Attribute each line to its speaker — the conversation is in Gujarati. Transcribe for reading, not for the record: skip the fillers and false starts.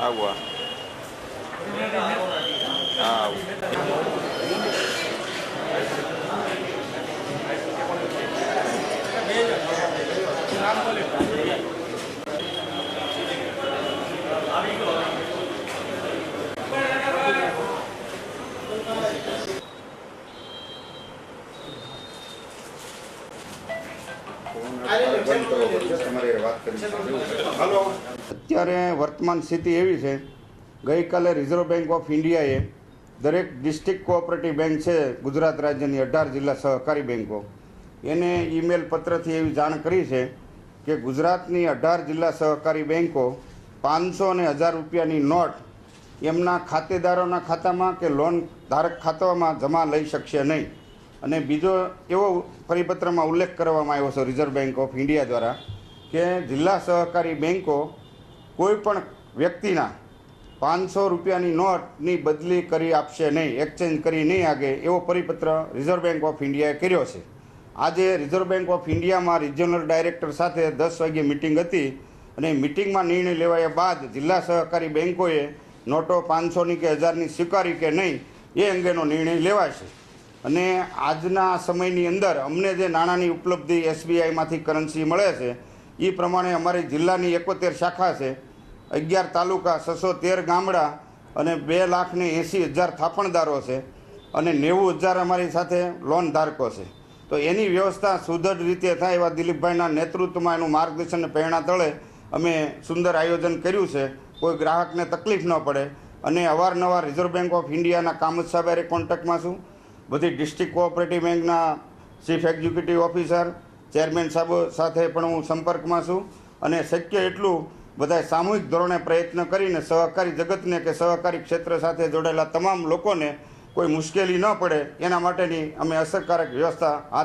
Speaker 1: Agua.
Speaker 2: અત્યારે વર્તમાન સ્થિતિ એવી છે, ગઈકાલે રિઝર્વ બેંક ઓફ ઇન્ડિયાએ દરેક ડિસ્ટ્રિક્ટ કોઓપરેટિવ બેંક છે ગુજરાત રાજ્યની 18 જિલ્લા સહકારી બેંકો એને ઈમેલ પત્રથી એવી જાણ કરી છે કે ગુજરાતની 18 જિલ્લા સહકારી બેંકો 500 અને 1000 રૂપિયાની નોટ એમના ખાતેદારોના ખાતામાં કે લોન ધારક ખાતામાં જમા લઈ શકશે નહીં. અને બીજો એવો પરિપત્રમાં ઉલ્લેખ કરવામાં આવ્યો છે રિઝર્વ બેંક ઓફ ઇન્ડિયા દ્વારા કે જિલ્લા સહકારી બેંકો કોઈ પણ વ્યક્તિના 500 રૂપિયાની નોટની બદલી કરી આપશે નહીં, એક્સચેન્જ કરી નહીં આગે, એવો પરિપત્ર રિઝર્વ બેંક ઓફ ઇન્ડિયાએ કર્યો છે. આજે રિઝર્વ બેંક ઓફ ઇન્ડિયામાં રિજિયોનલ ડાયરેક્ટર સાથે 10 વાગ્યે મિટિંગ હતી અને મિટિંગમાં નિર્ણય લેવાયા બાદ જિલ્લા સહકારી બેંકોએ નોટો 500ની કે 1000ની સ્વીકારી કે નહીં એ અંગેનો નિર્ણય લેવાશે. અને આજના સમયની અંદર અમને જે નાણાંની ઉપલબ્ધિ SBIમાંથી કરન્સી મળે છે એ પ્રમાણે અમારી જિલ્લાની 71 શાખા છે, 11 તાલુકા, 613 ગામડા અને 2,80,000 થાપણદારો છે અને 90,000 અમારી સાથે લોન ધારકો છે. તો એની વ્યવસ્થા સુદૃઢ રીતે થાય એવા દિલીપભાઈના નેતૃત્વમાં એનું માર્ગદર્શન પ્રેરણા તળે અમે સુંદર આયોજન કર્યું છે. કોઈ ગ્રાહકને તકલીફ ન પડે અને અવારનવાર રિઝર્વ બેંક ઓફ ઇન્ડિયાના કામત સાહેબ કોન્ટેક્ટમાં છું, બધી ડિસ્ટ્રિક્ટ કોઓપરેટિવ બેંકના ચીફ એક્ઝિક્યુટિવ ઓફિસર, ચેરમેન સાહેબ સાથે પણ હું સંપર્કમાં છું અને શક્ય એટલું બધા સામૂહિક ધોરણે પ્રયત્ન કરીને સહકારી જગતને કે સહકારી ક્ષેત્ર સાથે જોડાયેલા તમામ લોકોને કોઈ મુશ્કેલી ન પડે એના માટેની અમે અસરકારક વ્યવસ્થા હાથ